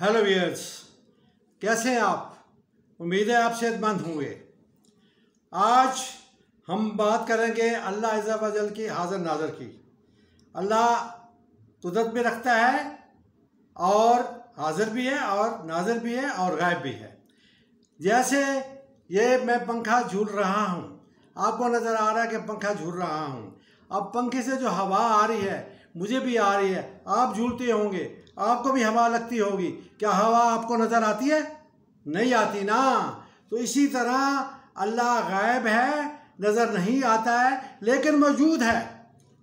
Hello viewers, कैसे हैं आप? उम्मीद है आप सेहतमंद होंगे। आज हम बात करेंगे अल्लाह अज़्ज़ा व जल की हाज़िर नाज़िर की। अल्लाह कुदरत में रखता है और हाजिर भी है और नाज़िर भी है और गायब भी है। जैसे ये मैं पंखा झूल रहा हूँ, आपको नज़र आ रहा है कि पंखा झूल रहा हूँ। अब पंखे से जो हवा आ रही है मुझे भी आ रही है, आप झूलते होंगे, आपको भी हवा लगती होगी। क्या हवा आपको नज़र आती है? नहीं आती ना। तो इसी तरह अल्लाह गायब है, नज़र नहीं आता है, लेकिन मौजूद है।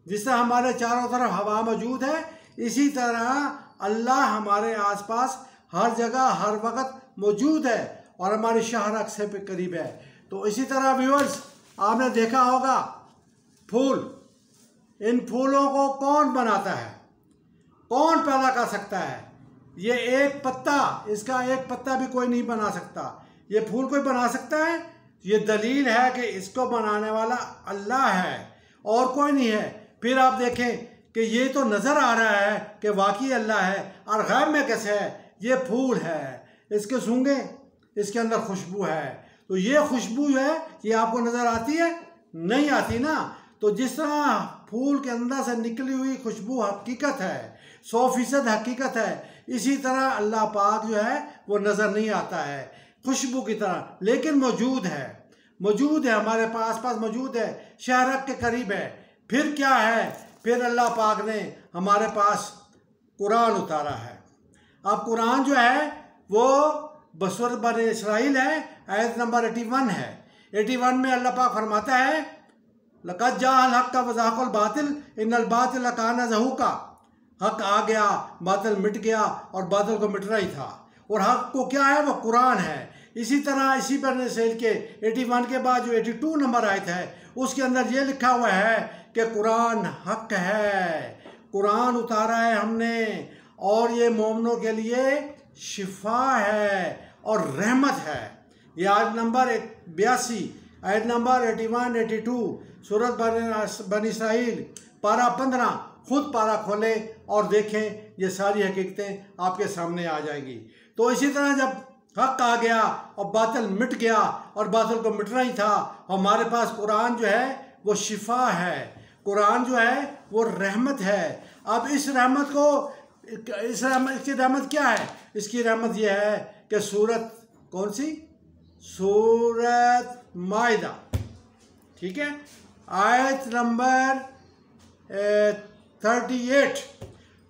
जिस तरह हमारे चारों तरफ हवा मौजूद है, इसी तरह अल्लाह हमारे आसपास हर जगह हर वक्त मौजूद है और हमारी शाहरग से पे करीब है। तो इसी तरह व्यूअर्स, आपने देखा होगा फूल, इन फूलों को कौन बनाता है, कौन पैदा कर सकता है? ये एक पत्ता, इसका एक पत्ता भी कोई नहीं बना सकता। ये फूल कोई बना सकता है? ये दलील है कि इसको बनाने वाला अल्लाह है और कोई नहीं है। फिर आप देखें कि ये तो नज़र आ रहा है कि वाकई अल्लाह है, और गैब में कैसे है? ये फूल है, इसके सूंघे, इसके अंदर खुशबू है। तो ये खुशबू है, ये आपको नज़र आती है? नहीं आती ना। तो जिस तरह फूल के अंदर से निकली हुई खुशबू हकीकत है, 100% हकीकत है, इसी तरह अल्लाह पाक जो है वो नज़र नहीं आता है खुशबू की तरह, लेकिन मौजूद है, मौजूद है, हमारे पास मौजूद है, शाहरग के करीब है। फिर क्या है? फिर अल्लाह पाक ने हमारे पास कुरान उतारा है। अब कुरान जो है वो बसूरत बनी इसराइल है, आयत नंबर 81 है। 81 में अल्लाह पाक फरमाता है, लक़द जाअल हक़्क़ व ज़हक़ल बातिल इन्नल बातिल कान ज़हूक़ा। हक आ गया, बातिल मिट गया, और बातिल को मिटना ही था। और हक को क्या है? वो कुरान है। इसी तरह इसी पर नसील के 81 के बाद जो 82 नंबर आयत है, उसके अंदर ये लिखा हुआ है कि कुरान हक है, कुरान उतारा है हमने, और ये मोमिनों के लिए शिफा है और रहमत है। ये आयत नंबर 82, आयत नंबर 81, 82 सूरत बनी इसराइल, पारा 15। खुद पारा खोलें और देखें, ये सारी हकीकतें आपके सामने आ जाएंगी। तो इसी तरह जब हक आ गया और बातिल मिट गया, और बातिल को मिटना ही था, हमारे पास कुरान जो है वो शिफा है, कुरान जो है वो रहमत है। अब इस रहमत को, इसकी रहमत क्या है? इसकी रहमत ये है कि सूरत कौन सी? सूरत माइदा, ठीक है, आयत नंबर 38,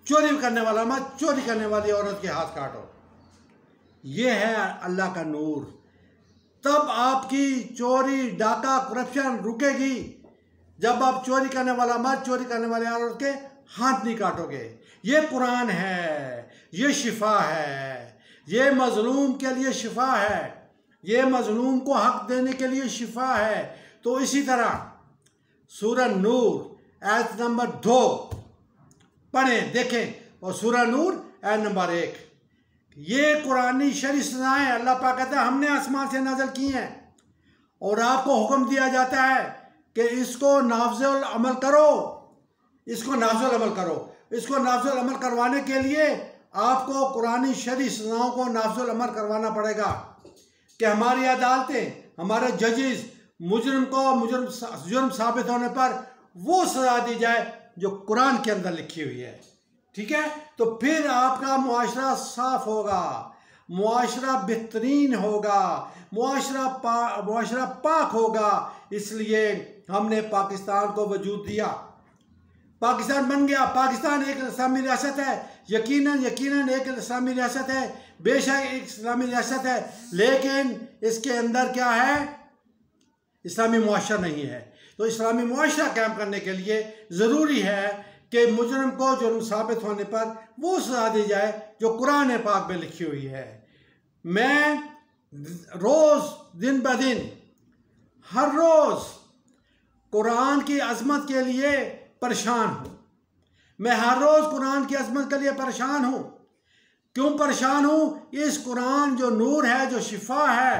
चोरी करने वाला मत, चोरी करने वाली औरत के हाथ काटो। ये है अल्लाह का नूर। तब आपकी चोरी, डाका, करप्शन रुकेगी जब आप चोरी करने वाला मत, चोरी करने वाले औरत के हाथ नहीं काटोगे। ये कुरान है, ये शिफा है, ये मजलूम के लिए शिफा है, ये मजलूम को हक देने के लिए शिफा है। तो इसी तरह सूरह नूर आयत नंबर 2 पढ़ें, देखें, और सूरह नूर आयत नंबर 1। ये कुरानी शरी सज़ाएं अल्लाह पाक कहता है हमने आसमान से नाज़िल की हैं, और आपको हुक्म दिया जाता है कि इसको नाफ़िज़ुल अमल करो, इसको नाफ़िज़ुल अमल करो। इसको नाफ़िज़ुल अमल करवाने के लिए आपको कुरानी शरी सज़ाओं को नाफ़िज़ुल अमल करवाना पड़ेगा कि हमारी अदालतें, हमारे जजेस मुजरिम को जुर्म साबित होने पर वो सज़ा दी जाए जो कुरान के अंदर लिखी हुई है, ठीक है। तो फिर आपका मुआशरा साफ होगा, मुआशरा बेहतरीन होगा, मुआशरा पाक होगा। इसलिए हमने पाकिस्तान को वजूद दिया, पाकिस्तान बन गया। पाकिस्तान एक इस्लामी रियासत है, यकीनन एक इस्लामी रियासत है, बेशक एक इस्लामी रियासत है, लेकिन इसके अंदर क्या है? इस्लामी मुआशरा नहीं है। तो इस्लामी मुआशरा कायम करने के लिए ज़रूरी है कि मुजरिम को जुर्म साबित होने पर वो सज़ा दी जाए जो कुरान पाक में लिखी हुई है। मैं रोज़, दिन ब दिन, हर रोज़ कुरान की अज़मत के लिए परेशान हूँ। मैं हर रोज़ कुरान की अज़मत के लिए परेशान हूँ। क्यों परेशान हूँ? इस कुरान जो नूर है, जो शिफा है,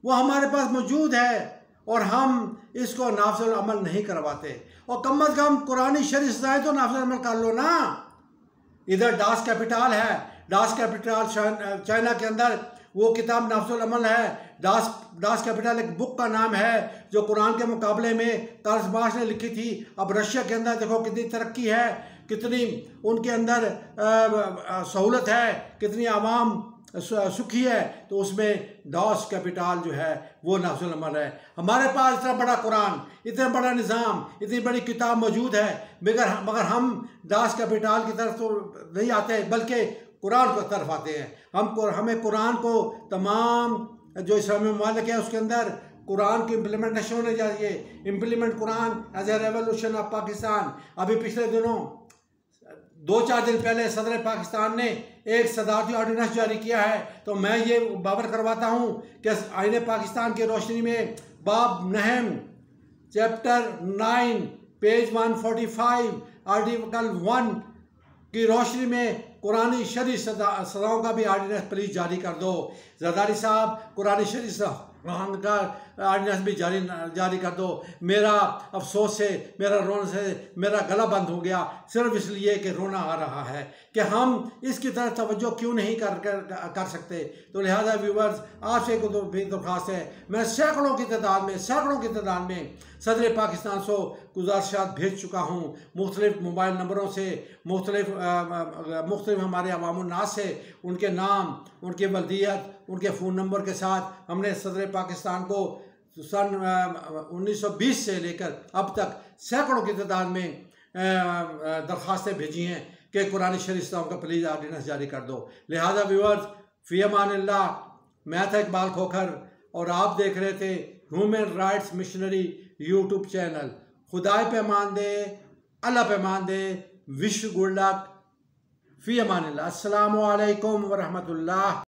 वो हमारे पास मौजूद है, और हम इसको नाफ़िज़ुल अमल नहीं करवाते। और कम अज़ कम कुरानी शरीफ सज़ाएं तो नाफ़िज़ुल अमल कर लो ना। इधर डास कैपिटल है, डास कैपिटल चाइना के अंदर वो किताब नफ्सुल अमल है। डास कैपिटल एक बुक का नाम है जो कुरान के मुकाबले में कार्ल मार्क्स ने लिखी थी। अब रशिया के अंदर देखो कितनी तरक्की है, कितनी उनके अंदर सहूलत है, कितनी आवाम सुखी है, तो उसमें डास कैपिटल जो है वो नफ्सुल अमल है। हमारे पास इतना बड़ा कुरान, इतना बड़ा निज़ाम, इतनी बड़ी किताब मौजूद है, मगर हम डास कैपिटल की तरफ तो नहीं आते बल्कि कुरान की तरफ आते हैं। हमें कुरान को तमाम जो इस्लामी ममालिक है उसके अंदर कुरान की इम्प्लीमेंटेशन होनी चाहिए। Implement Quran as a revolution of Pakistan. अभी पिछले दिनों 2-4 दिन पहले सदर पाकिस्तान ने एक सदारती ऑर्डिनेंस जारी किया है, तो मैं ये बावर करवाता हूँ कि आईने पाकिस्तान की रोशनी में बाब नहम चैप्टर 9 पेज 145 आर्टिकल 1 की रोशनी में कुरानी शरी सदाओं का भी ऑर्डिनेंस प्लीज जारी कर दो। जरदारी साहब कुरानी शरी का ऑर्डिनेंस भी जारी कर दो। मेरा अफसोस है, मेरा रोने से मेरा गला बंद हो गया सिर्फ इसलिए कि रोना आ रहा है कि हम इसकी तरफ तवज्जो क्यों नहीं कर सकते। तो लिहाजा व्यूवर्स आपसे भी दरख्वास्त है, मैं सैकड़ों की तादाद में सदर पाकिस्तान से गुजारिशात भेज चुका हूँ। मुख्तलिफ मोबाइल नंबरों से मुख्तलिफ हमारे अवामुन्नास से उनके नाम, उनकी बल्दियत, उनके फ़ोन नंबर के साथ हमने सदर पाकिस्तान को सन 1920 से लेकर अब तक सैकड़ों की तादाद में दरख्वास्तें भेजी हैं कि कुरानी शरीफ का प्लीज़ ऑर्डिनेंस जारी कर दो। लिहाजा व्यूअर्स फ़ी अमानिल्लाह, मैं था इकबाल खोखर और आप देख रहे थे human rights missionary YouTube channel. खुदाए पैमान दे, अल्लाह पैमान दे, विश गुड लक, फ़ी अमानिल्लाह। अस्सलामु अलैकुम व रहमतुल्लाह।